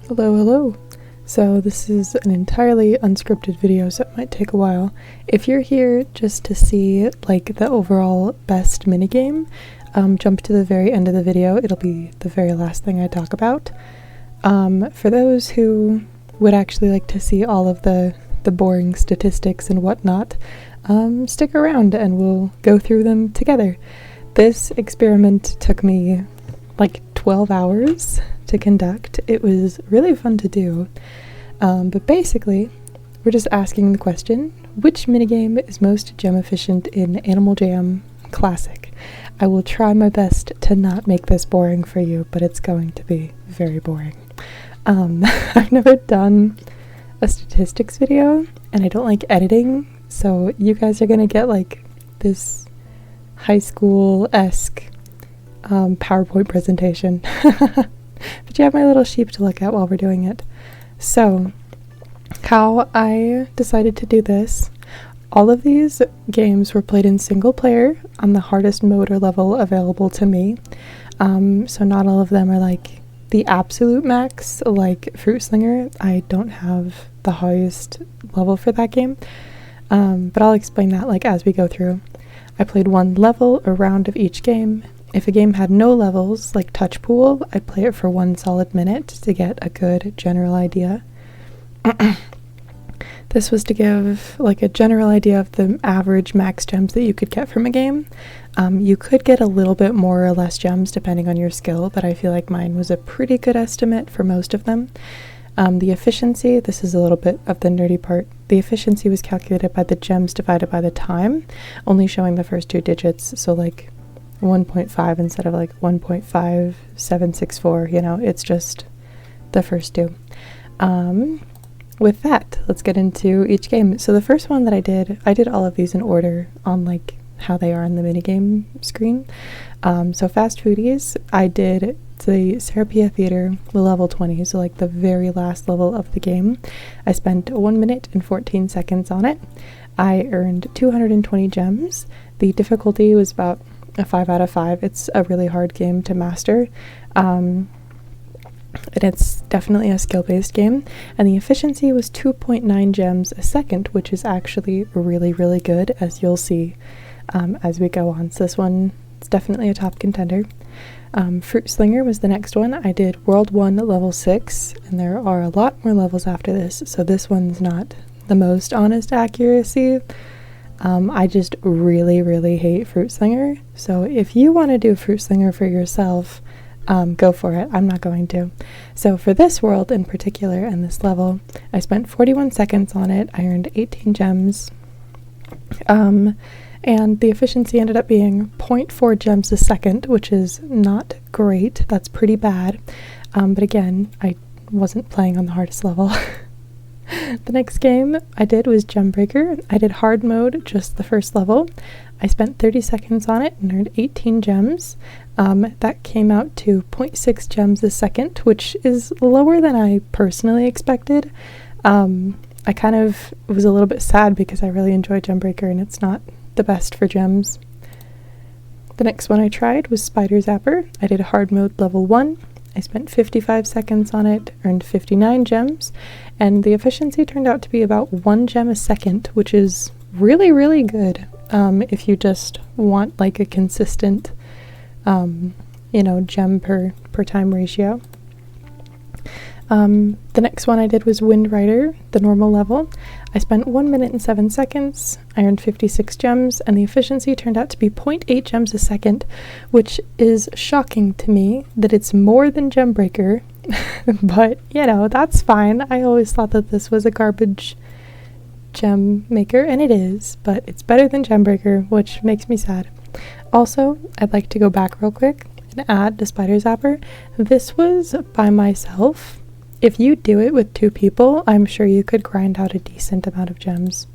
Hello, hello. So this is an entirely unscripted video, so it might take a while. If you're here just to see like the overall best minigame, jump to the very end of the video. It'll be the very last thing I talk about. For those who would actually like to see all of the boring statistics and whatnot, stick around and we'll go through them together. This experiment took me like 12 hours to conduct. It was really fun to do, but basically we're just asking the question, which minigame is most gem efficient in Animal Jam Classic? I will try my best to not make this boring for you, but it's going to be very boring. I've never done a statistics video and I don't like editing, so you guys are gonna get like this high school-esque PowerPoint presentation. But you have my little sheep to look at while we're doing it. So, how I decided to do this, all of these games were played in single player on the hardest mode or level available to me. So not all of them are like the absolute max, like Fruit Slinger. I don't have the highest level for that game, but I'll explain that like as we go through. I played one level or round of each game. If a game had no levels, like Touch Pool, I'd play it for 1 solid minute to get a good general idea. This was to give like a general idea of the average max gems that you could get from a game. You could get a little bit more or less gems depending on your skill, but I feel like mine was a pretty good estimate for most of them. The efficiency, this is a little bit of the nerdy part. The efficiency was calculated by the gems divided by the time, only showing the first 2 digits, so like 1.5 instead of like 1.5764, you know, it's just the first 2. With that, let's get into each game. So the first one that I did all of these in order on like how they are on the minigame screen. So Fast Foodies, I did the Serapia Theater, the level 20, so like the very last level of the game. I spent 1 minute and 14 seconds on it. I earned 220 gems. The difficulty was about a 5 out of 5. It's a really hard game to master. And it's definitely a skill-based game. And the efficiency was 2.9 gems a second, which is actually really, really good, as you'll see as we go on. So this one is definitely a top contender. Fruit Slinger was the next one. I did World 1 level 6, and there are a lot more levels after this, so this one's not the most honest accuracy. I just really, really hate Fruit Slinger, so if you want to do Fruit Slinger for yourself, go for it. I'm not going to. So for this world in particular and this level, I spent 41 seconds on it. I earned 18 gems, and the efficiency ended up being 0.4 gems a second, which is not great. That's pretty bad. But again, I wasn't playing on the hardest level. The next game I did was Gembreaker. I did hard mode, just the first level. I spent 30 seconds on it and earned 18 gems. That came out to 0.6 gems a second, which is lower than I personally expected. I kind of was a little bit sad because I really enjoy Gembreaker and it's not the best for gems. The next one I tried was Spider Zapper. I did hard mode level 1. I spent 55 seconds on it, earned 59 gems, and the efficiency turned out to be about 1 gem a second, which is really, really good if you just want like a consistent, gem per time ratio. The next one I did was Wind Rider, the normal level. I spent 1 minute and 7 seconds. I earned 56 gems, and the efficiency turned out to be 0.8 gems a second, which is shocking to me that it's more than Gembreaker, but you know, that's fine. I always thought that this was a garbage gem maker, and it is, but it's better than Gembreaker, which makes me sad. Also, I'd like to go back real quick and add to Spider Zapper. This was by myself. If you do it with 2 people, I'm sure you could grind out a decent amount of gems.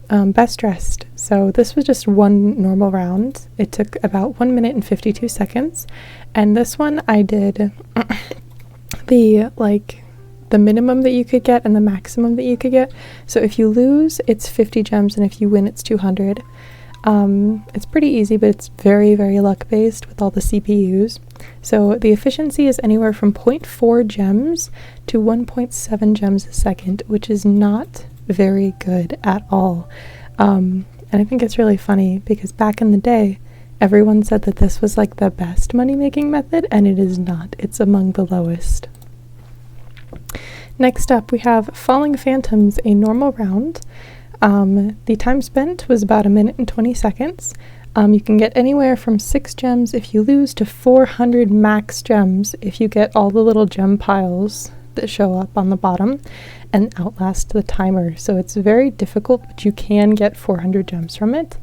Best Dressed. So this was just one normal round. It took about 1 minute and 52 seconds. And this one I did the minimum that you could get and the maximum that you could get. So if you lose, it's 50 gems, and if you win, it's 200. It's pretty easy, but it's very, very luck-based with all the CPUs. So the efficiency is anywhere from 0.4 gems to 1.7 gems a second, which is not very good at all. And I think it's really funny because back in the day, everyone said that this was like the best money-making method, and it is not. It's among the lowest. Next up, we have Falling Phantoms, a normal round. The time spent was about 1 minute and 20 seconds. You can get anywhere from 6 gems if you lose to 400 max gems if you get all the little gem piles that show up on the bottom and outlast the timer. So it's very difficult, but you can get 400 gems from it.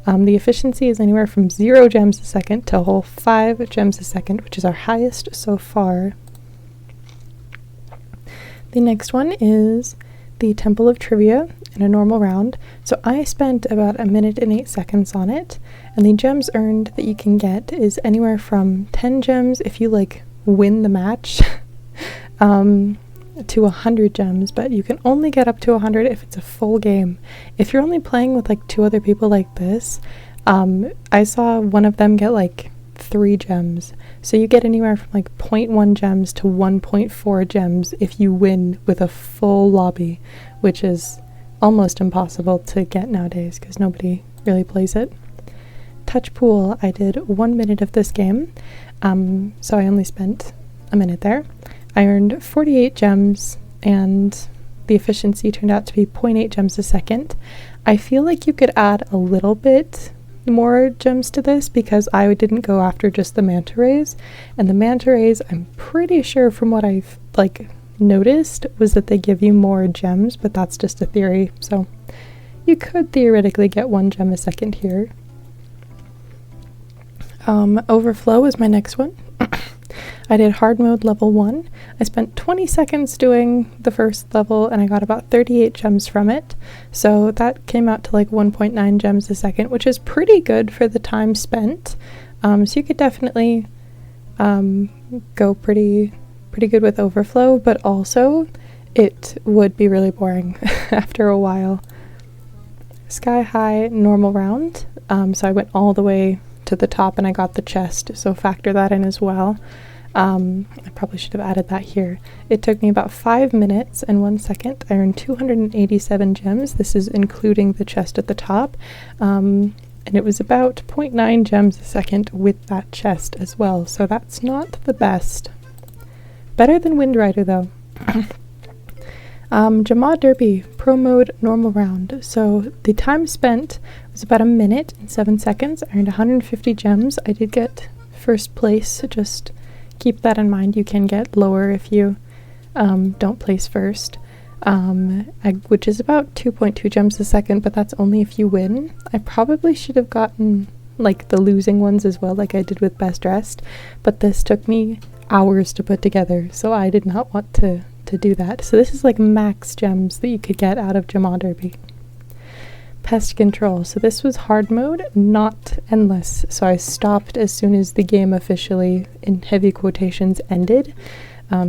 The efficiency is anywhere from 0 gems a second to a whole 5 gems a second, which is our highest so far. The next one is the Temple of Trivia in a normal round. So I spent about 1 minute and 8 seconds on it, and the gems earned that you can get is anywhere from 10 gems if you like win the match to 100 gems, but you can only get up to 100 if it's a full game. If you're only playing with like 2 other people like this, I saw one of them get like 3 gems. So you get anywhere from like 0.1 gems to 1.4 gems if you win with a full lobby, which is almost impossible to get nowadays because nobody really plays it. Touch Pool, I did 1 minute of this game, so I only spent 1 minute there. I earned 48 gems, and the efficiency turned out to be 0.8 gems a second. I feel like you could add a little bit more gems to this because I didn't go after just the manta rays, and the manta rays, I'm pretty sure from what I've like noticed, was that they give you more gems, but that's just a theory, so you could theoretically get 1 gem a second here. Overflow is my next one. I did hard mode level 1. I spent 20 seconds doing the first level and I got about 38 gems from it. So that came out to like 1.9 gems a second, which is pretty good for the time spent. So you could definitely go pretty good with overflow, but also it would be really boring after a while. Sky High normal round. So I went all the way to the top and I got the chest, so factor that in as well. I probably should have added that here. It took me about 5 minutes and 1 second. I earned 287 gems. This is including the chest at the top. And it was about 0.9 gems a second with that chest as well. So that's not the best. Better than Wind Rider though. Jamaw Derby, Pro Mode normal round. So the time spent was about 1 minute and 7 seconds. I earned 150 gems. I did get first place, just keep that in mind. You can get lower if you don't place first, which is about 2.2 gems a second, but that's only if you win. I probably should have gotten like the losing ones as well, like I did with Best Dressed, but this took me hours to put together, so I did not want to do that. So this is like max gems that you could get out of Jamaw Derby. Pest Control. So this was hard mode, not endless. So I stopped as soon as the game officially, in heavy quotations, ended.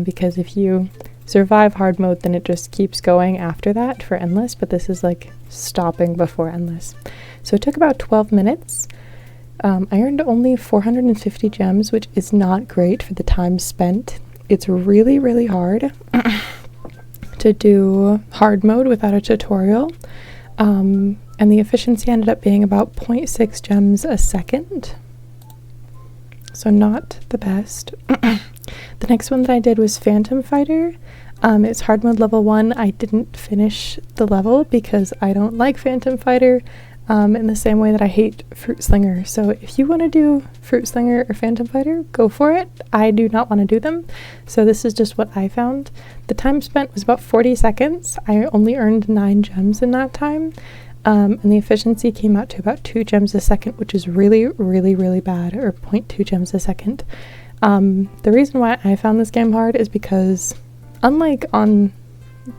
Because if you survive hard mode, then it just keeps going after that for endless. But this is like stopping before endless. So it took about 12 minutes. I earned only 450 gems, which is not great for the time spent. It's really, really hard to do hard mode without a tutorial. And the efficiency ended up being about 0.6 gems a second. So not the best. The next one that I did was Phantom Fighter. It's hard mode level 1. I didn't finish the level because I don't like Phantom Fighter in the same way that I hate Fruit Slinger. So if you want to do Fruit Slinger or Phantom Fighter, go for it. I do not want to do them. So this is just what I found. The time spent was about 40 seconds. I only earned 9 gems in that time. And the efficiency came out to about 2 gems a second, which is really, really, really bad, or 0.2 gems a second. The reason why I found this game hard is because, unlike on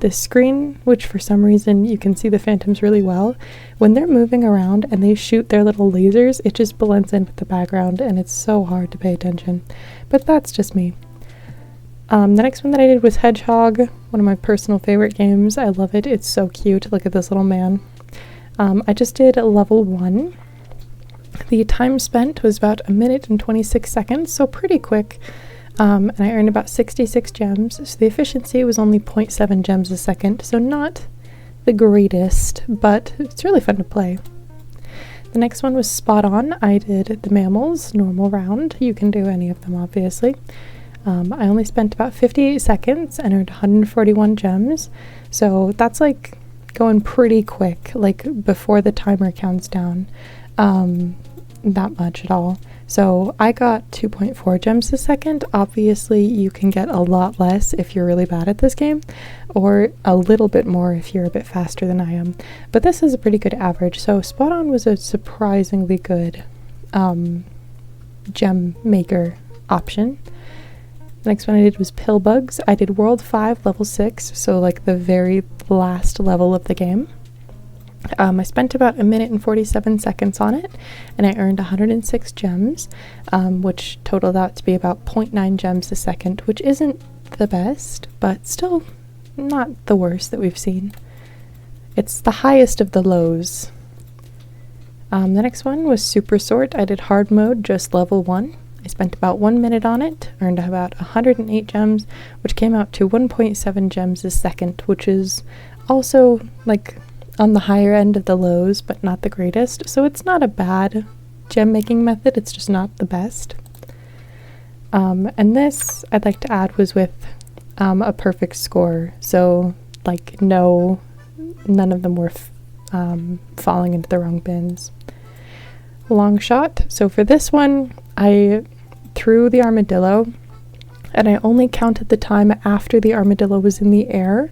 this screen, which for some reason you can see the phantoms really well, when they're moving around and they shoot their little lasers, it just blends in with the background and it's so hard to pay attention. But that's just me. The next one that I did was Hedgehog, one of my personal favorite games. I love it. It's so cute. Look at this little man. I just did level 1. The time spent was about 1 minute and 26 seconds, so pretty quick. And I earned about 66 gems, so the efficiency was only 0.7 gems a second, so not the greatest, but it's really fun to play. The next one was Spot On. I did the mammals, normal round. You can do any of them, obviously. I only spent about 58 seconds and earned 141 gems, so that's like going pretty quick, like before the timer counts down. That much at all. So I got 2.4 gems a second. Obviously, you can get a lot less if you're really bad at this game, or a little bit more if you're a bit faster than I am. But this is a pretty good average. So Spot On was a surprisingly good gem maker option. The next one I did was Pill Bugs. I did World 5, Level 6, so like the very last level of the game. I spent about 1 minute and 47 seconds on it, and I earned 106 gems, which totaled out to be about 0.9 gems a second, which isn't the best, but still not the worst that we've seen. It's the highest of the lows. The next one was Super Sort. I did hard mode, just level 1. I spent about 1 minute on it, earned about 108 gems, which came out to 1.7 gems a second, which is also like on the higher end of the lows, but not the greatest. So it's not a bad gem making method, it's just not the best. And this, I'd like to add, was with a perfect score. So like none of them were falling into the wrong bins. Long shot. So for this one, I threw the armadillo, and I only counted the time after the armadillo was in the air.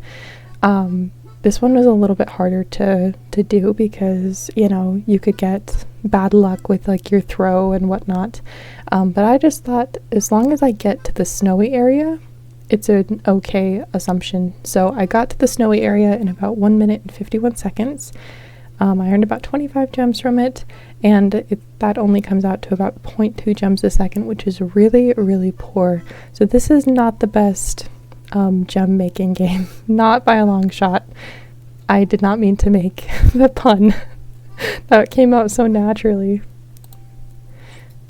This one was a little bit harder to do because, you know, you could get bad luck with like your throw and whatnot. But I just thought as long as I get to the snowy area, it's an okay assumption. So I got to the snowy area in about 1 minute and 51 seconds. I earned about 25 gems from it, and that only comes out to about 0.2 gems a second, which is really, really poor. So this is not the best gem making game, not by a long shot. I did not mean to make the pun. That came out so naturally.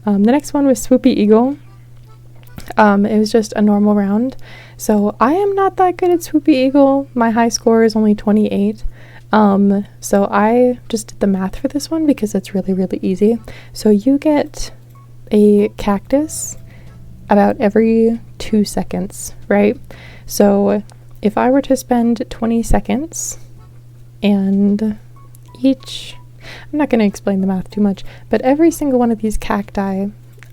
The next one was Swoopy Eagle. It was just a normal round. So I am not that good at Swoopy Eagle. My high score is only 28. So I just did the math for this one because it's really, really easy. So you get a cactus about every 2 seconds, right? So if I were to spend 20 seconds and I'm not going to explain the math too much, but every single one of these cacti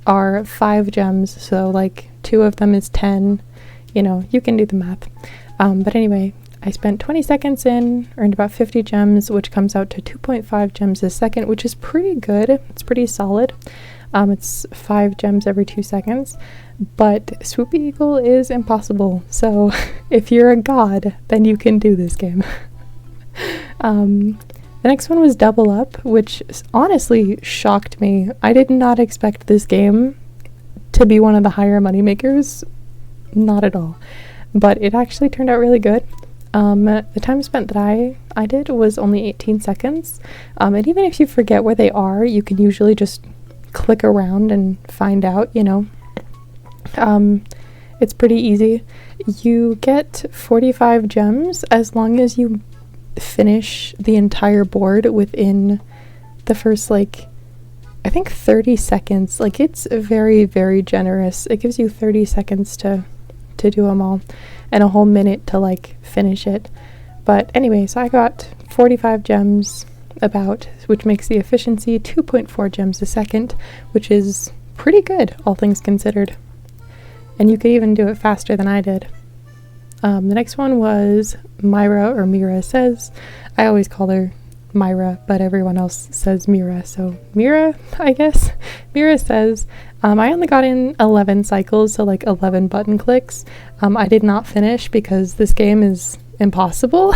are 5 gems, so like 2 of them is 10, you know, you can do the math. But anyway, I spent 20 seconds in, earned about 50 gems, which comes out to 2.5 gems a second, which is pretty good. It's pretty solid. It's 5 gems every 2 seconds, but Swoopy Eagle is impossible. So if you're a god, then you can do this game. The next one was Double Up, which honestly shocked me. I did not expect this game to be one of the higher money makers, not at all, but it actually turned out really good. The time spent that I did was only 18 seconds, and even if you forget where they are, you can usually just click around and find out, you know. It's pretty easy. You get 45 gems as long as you finish the entire board within the first, like, I think 30 seconds. Like, it's very, very generous. It gives you 30 seconds to do them all and a whole minute to like finish it. But anyway, so I got 45 gems about, which makes the efficiency 2.4 gems a second, which is pretty good, all things considered. And you could even do it faster than I did. The next one was Myra, or Mira Says. I always call her Myra, but everyone else says Mira, so Mira, I guess. Mira Says. I only got in 11 cycles, so like 11 button clicks. I did not finish because this game is impossible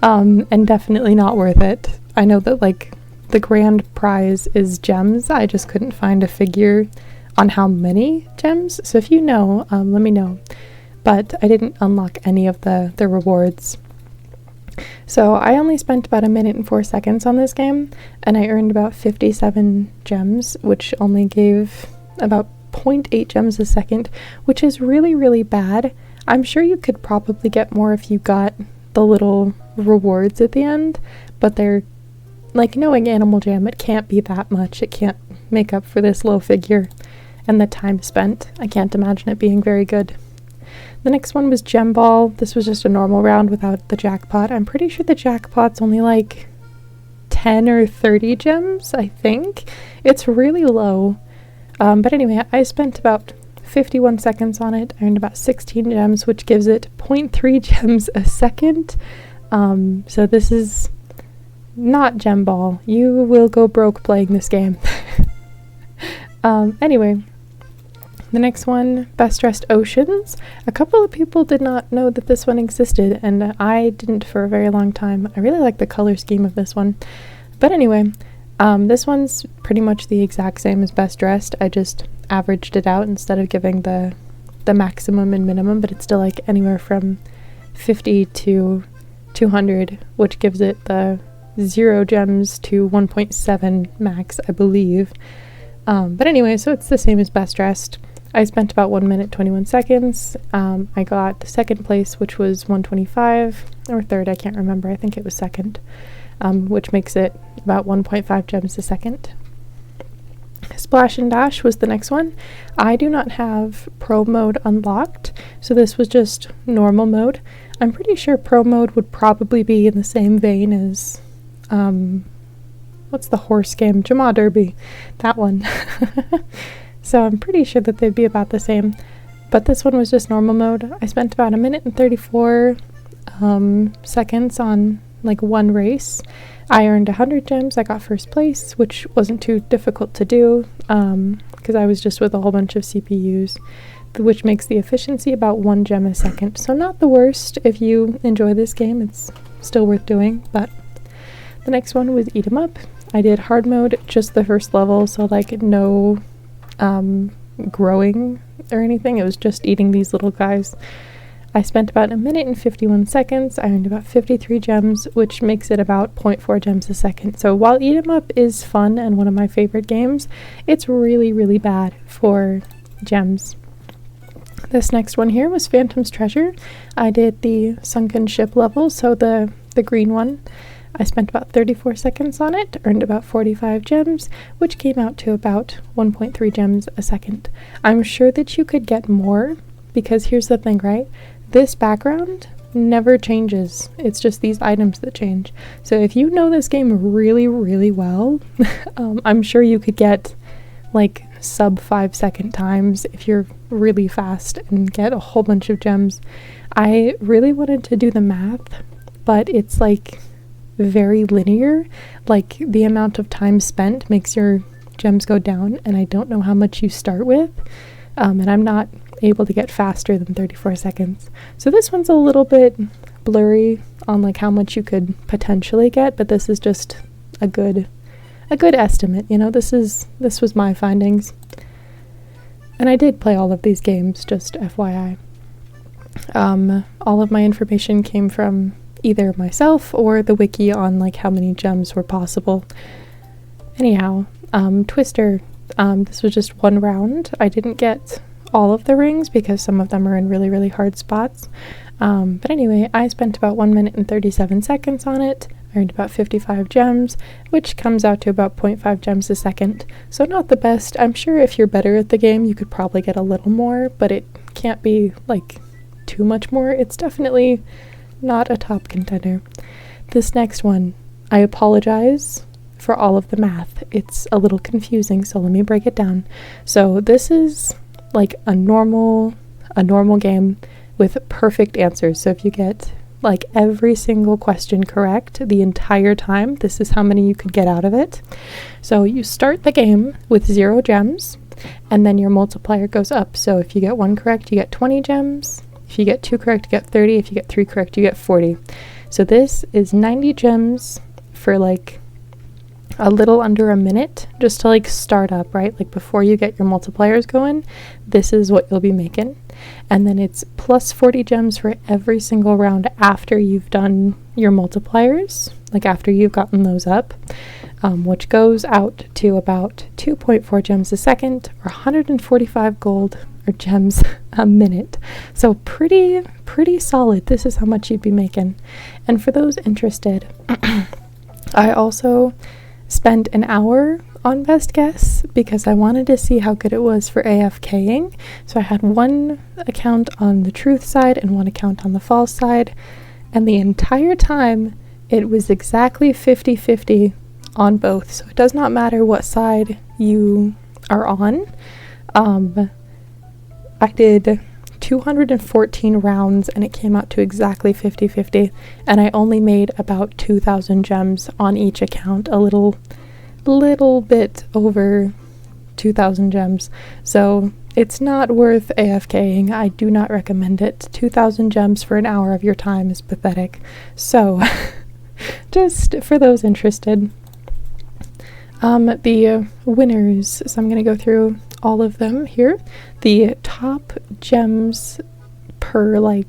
and definitely not worth it. I know that like the grand prize is gems. I just couldn't find a figure on how many gems, so if you know, let me know. But I didn't unlock any of the rewards. So I only spent about 1 minute and 4 seconds on this game, and I earned about 57 gems, which only gave about 0.8 gems a second, which is really, really bad. I'm sure you could probably get more if you got the little rewards at the end, but they're like, knowing Animal Jam, it can't be that much. It can't make up for this low figure and the time spent. I can't imagine it being very good. The next one was Gem Ball. This was just a normal round without the jackpot. I'm pretty sure the jackpot's only like 10 or 30 gems, I think. It's really low. But anyway, I spent about 51 seconds on it. I earned about 16 gems, which gives it 0.3 gems a second. So this is not Gem Ball. You will go broke playing this game. Anyway, the next one, Best Dressed Oceans. A couple of people did not know that this one existed, and I didn't for a very long time. I really like the color scheme of this one. But anyway, this one's pretty much the exact same as Best Dressed. I just averaged it out instead of giving the maximum and minimum, but it's still like anywhere from 50 to 200, which gives it the 0 gems to 1.7 max, I believe. But anyway, so it's the same as Best Dressed. I spent about 1 minute 21 seconds. I got second place, which was 125, or third, I can't remember. I think it was second, which makes it about 1.5 gems a second. Splash and Dash was the next one. I do not have Pro mode unlocked, so this was just normal mode. I'm pretty sure Pro mode would probably be in the same vein as, what's the horse game? Jamaa Derby, that one. So I'm pretty sure that they'd be about the same, but this one was just normal mode. I spent about 1 minute and 34 seconds on like one race. I earned 100 gems. I got first place, which wasn't too difficult to do because I was just with a whole bunch of CPUs, which makes the efficiency about 1 gem a second. So not the worst. If you enjoy this game, it's still worth doing. But the next one was Eat 'em Up. I did hard mode, just the first level, so like no growing or anything. It was just eating these little guys. I spent about 1 minute and 51 seconds. I earned about 53 gems, which makes it about 0.4 gems a second. So while Eat 'em Up is fun and one of my favorite games, it's really, really bad for gems. This next one here was Phantom's Treasure. I did the sunken ship level, so the green one. I spent about 34 seconds on it, earned about 45 gems, which came out to about 1.3 gems a second. I'm sure that you could get more, because here's the thing, right? This background never changes. It's just these items that change. So if you know this game really, really well, I'm sure you could get like sub 5-second times if you're really fast and get a whole bunch of gems. I really wanted to do the math, but it's like very linear. Like the amount of time spent makes your gems go down, and I don't know how much you start with, and I'm not able to get faster than 34 seconds. So this one's a little bit blurry on like how much you could potentially get, but this is just a good estimate, you know. This was my findings, and I did play all of these games, just FYI. All of my information came from either myself or the wiki on like how many gems were possible. Anyhow, Twister, this was just one round. I didn't get all of the rings because some of them are in really, really hard spots. But anyway, I spent about 1 minute and 37 seconds on it. I earned about 55 gems, which comes out to about 0.5 gems a second. So not the best. I'm sure if you're better at the game, you could probably get a little more, but it can't be like too much more. It's definitely not a top contender. This next one, I apologize for all of the math. It's a little confusing, so let me break it down. So this is like a normal game with perfect answers. So if you get like every single question correct the entire time, this is how many you could get out of it. So you start the game with 0 gems, and then your multiplier goes up. So if you get 1 correct, you get 20 gems. If you get 2 correct, you get 30. If you get 3 correct, you get 40. So this is 90 gems for like a little under a minute, just to like start up, right? Like before you get your multipliers going, this is what you'll be making. And then it's plus 40 gems for every single round after you've done your multipliers, like after you've gotten those up, which goes out to about 2.4 gems a second, or 145 gold or gems a minute. So pretty solid. This is how much you'd be making. And for those interested, I also spent an hour on best guess because I wanted to see how good it was for AFKing. So I had one account on the truth side and one account on the false side, and the entire time it was exactly 50-50 on both. So it does not matter what side you are on. I did 214 rounds and it came out to exactly 50-50, and I only made about 2,000 gems on each account, a little bit over 2,000 gems. So it's not worth AFKing. I do not recommend it. 2,000 gems for an hour of your time is pathetic. So just for those interested, the winners, so I'm going to go through all of them here. The top gems per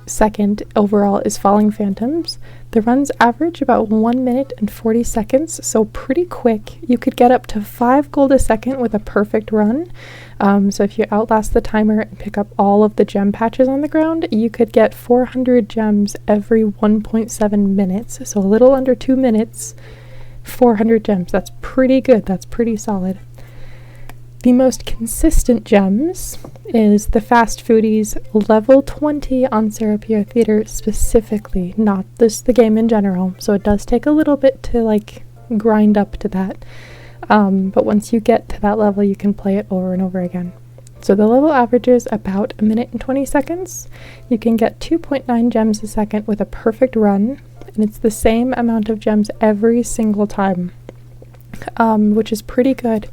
second overall is Falling Phantoms. The runs average about 1 minute and 40 seconds, so pretty quick. You could get up to 5 gold a second with a perfect run. So if you outlast the timer and pick up all of the gem patches on the ground, you could get 400 gems every 1.7 minutes. So a little under 2 minutes, 400 gems. That's pretty good. That's pretty solid. The most consistent gems is the Fast Foodies level 20 on Serapia Theater specifically, not the game in general. So it does take a little bit to grind up to that. But once you get to that level, you can play it over and over again. So the level averages about 1 minute and 20 seconds. You can get 2.9 gems a second with a perfect run, and it's the same amount of gems every single time, which is pretty good.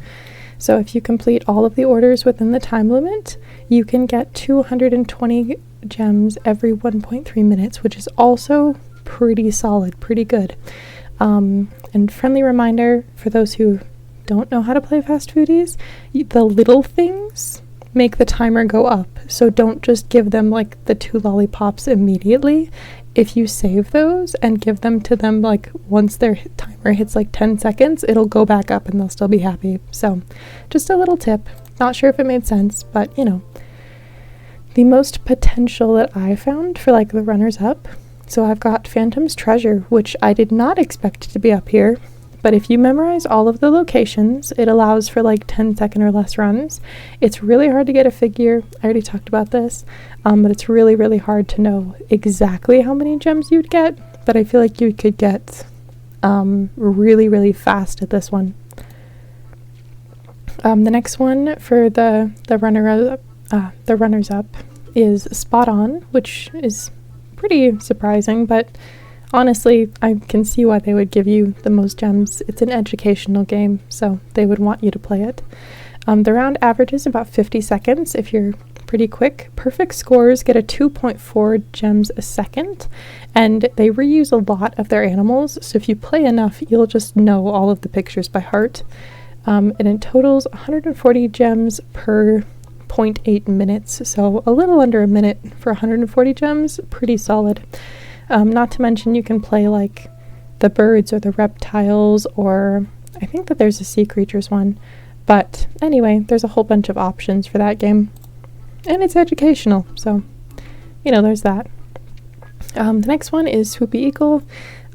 So if you complete all of the orders within the time limit, you can get 220 gems every 1.3 minutes, which is also pretty solid, pretty good. And friendly reminder for those who don't know how to play Fast Foodies, the little things make the timer go up. So don't just give them the 2 lollipops immediately. If you save those and give them to them once their timer hits 10 seconds, it'll go back up and they'll still be happy. So just a little tip. Not sure if it made sense, but the most potential that I found for the runners up. So I've got Phantom's Treasure, which I did not expect to be up here. But if you memorize all of the locations, it allows for 10-second or less runs. It's really hard to get a figure. I already talked about this. But it's really, really hard to know exactly how many gems you'd get. But I feel like you could get really, really fast at this one. The next one for the runners up is Spot On, which is pretty surprising, but honestly, I can see why they would give you the most gems. It's an educational game, so they would want you to play it. The round average is about 50 seconds if you're pretty quick. Perfect scores get a 2.4 gems a second, and they reuse a lot of their animals, so if you play enough, you'll just know all of the pictures by heart. And it totals 140 gems per 0.8 minutes, so a little under a minute for 140 gems. Pretty solid. Not to mention you can play the birds or the reptiles, or I think that there's a sea creatures one. But anyway, there's a whole bunch of options for that game. And it's educational, so, there's that. The next one is Swoopy Eagle.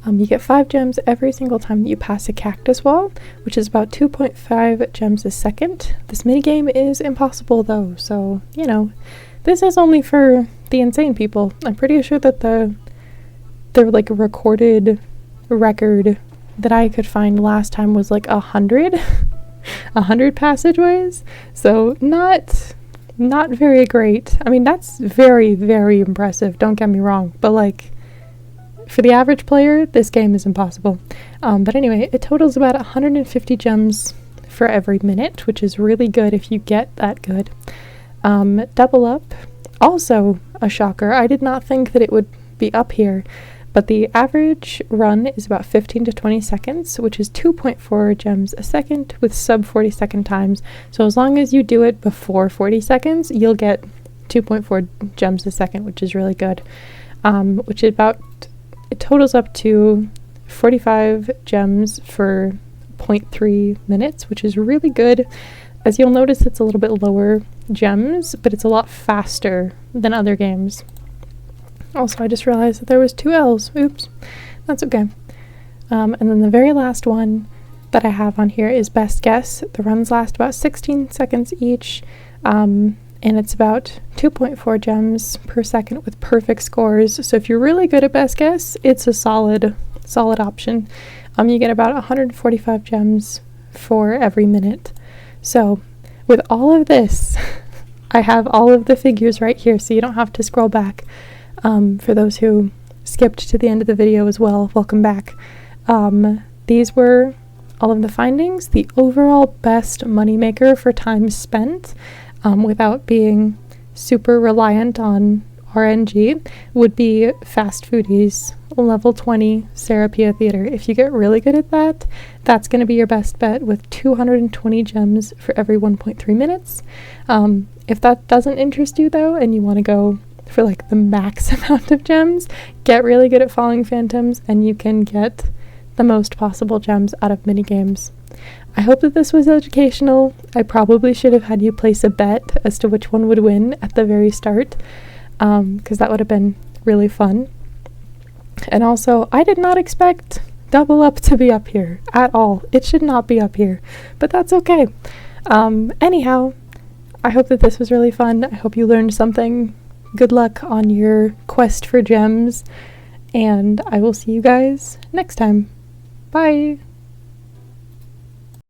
You get 5 gems every single time that you pass a cactus wall, which is about 2.5 gems a second. This minigame is impossible, though, so, this is only for the insane people. I'm pretty sure that the recorded record that I could find last time was 100 passageways, so not very great. I mean, that's very, very impressive, don't get me wrong, but for the average player, this game is impossible. But anyway, it totals about 150 gems for every minute, which is really good if you get that good. Double Up, also a shocker. I did not think that it would be up here, but the average run is about 15 to 20 seconds, which is 2.4 gems a second with sub 40 second times. So as long as you do it before 40 seconds, you'll get 2.4 gems a second, which is really good. Which is about totals up to 45 gems for 0.3 minutes, which is really good. As you'll notice, it's a little bit lower gems, but it's a lot faster than other games. Also, I just realized that there was 2 L's. Oops, that's okay. And then the very last one that I have on here is Best Guess. The runs last about 16 seconds each, and it's about 2.4 gems per second with perfect scores. So if you're really good at Best Guess, it's a solid option. You get about 145 gems for every minute. So with all of this, I have all of the figures right here, so you don't have to scroll back. For those who skipped to the end of the video as well, welcome back. These were all of the findings. The overall best moneymaker for time spent, without being super reliant on RNG, would be Fast Foodies level 20 Serapia Theater. If you get really good at that, that's going to be your best bet with 220 gems for every 1.3 minutes. If that doesn't interest you though, and you want to go for like the max amount of gems, get really good at Falling Phantoms and you can get the most possible gems out of minigames. I hope that this was educational. I probably should have had you place a bet as to which one would win at the very start, because that would have been really fun. And also, I did not expect Double Up to be up here at all. It should not be up here, but that's okay. Anyhow, I hope that this was really fun. I hope you learned something. Good luck on your quest for gems, and I will see you guys next time. Bye!